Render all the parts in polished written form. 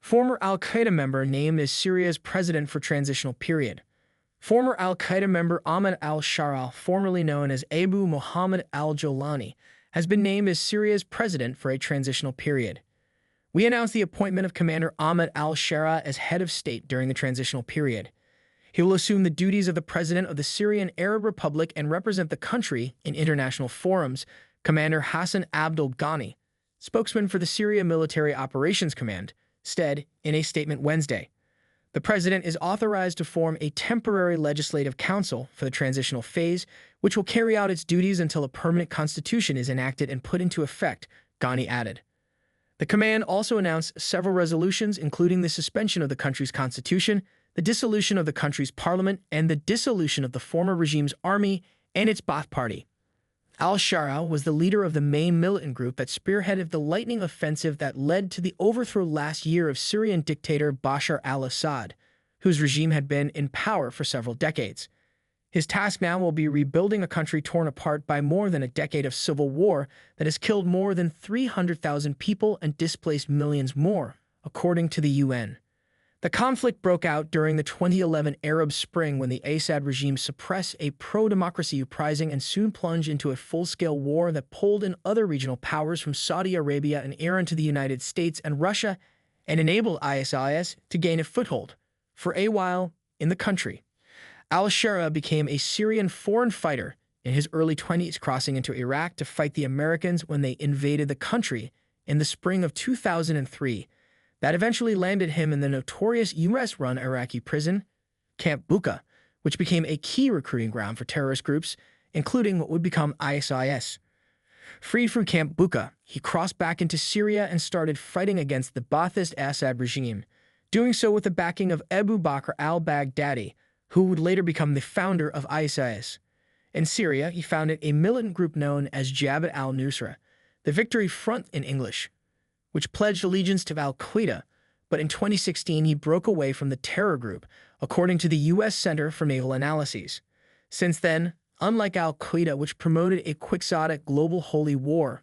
Former Al-Qaeda member named as Syria's president for transitional period. Former Al-Qaeda member Ahmad Al-Sharaa, formerly known as Abu Mohammad Al-Jolani, has been named as Syria's president for a transitional period. We announced the appointment of Commander Ahmad Al-Sharaa as head of state during the transitional period. He will assume the duties of the president of the Syrian Arab Republic and represent the country in international forums, Commander Hassan Abdul Ghani, spokesman for the Syria Military Operations Command, said in a statement Wednesday. The president is authorized to form a temporary legislative council for the transitional phase, which will carry out its duties until a permanent constitution is enacted and put into effect, Ghani added. The command also announced several resolutions, including the suspension of the country's constitution, the dissolution of the country's parliament, and the dissolution of the former regime's army and its Ba'ath Party. Al-Sharaa was the leader of the main militant group that spearheaded the lightning offensive that led to the overthrow last year of Syrian dictator Bashar al-Assad, whose regime had been in power for several decades. His task now will be rebuilding a country torn apart by more than a decade of civil war that has killed more than 300,000 people and displaced millions more, according to the UN. The conflict broke out during the 2011 Arab Spring when the Assad regime suppressed a pro-democracy uprising and soon plunged into a full-scale war that pulled in other regional powers from Saudi Arabia and Iran to the United States and Russia and enabled ISIS to gain a foothold, for a while, in the country. Al-Sharaa became a Syrian foreign fighter in his early 20s, crossing into Iraq to fight the Americans when they invaded the country in the spring of 2003. That eventually landed him in the notorious U.S.-run Iraqi prison, Camp Bucca, which became a key recruiting ground for terrorist groups, including what would become ISIS. Freed from Camp Bucca, he crossed back into Syria and started fighting against the Ba'athist Assad regime, doing so with the backing of Abu Bakr al-Baghdadi, who would later become the founder of ISIS. In Syria, he founded a militant group known as Jabhat al-Nusra, the Victory Front in English, which pledged allegiance to Al-Qaeda, but in 2016 he broke away from the terror group, according to the U.S. Center for Naval Analyses. Since then, unlike Al-Qaeda, which promoted a quixotic global holy war,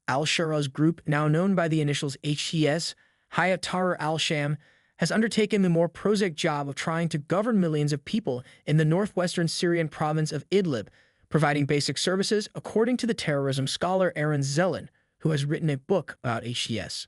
Al-Sharaa's group, now known by the initials HTS, Hayat Tahrir al-Sham, has undertaken the more prosaic job of trying to govern millions of people in the northwestern Syrian province of Idlib, providing basic services, according to the terrorism scholar Aaron Zellin, who has written a book about HTS.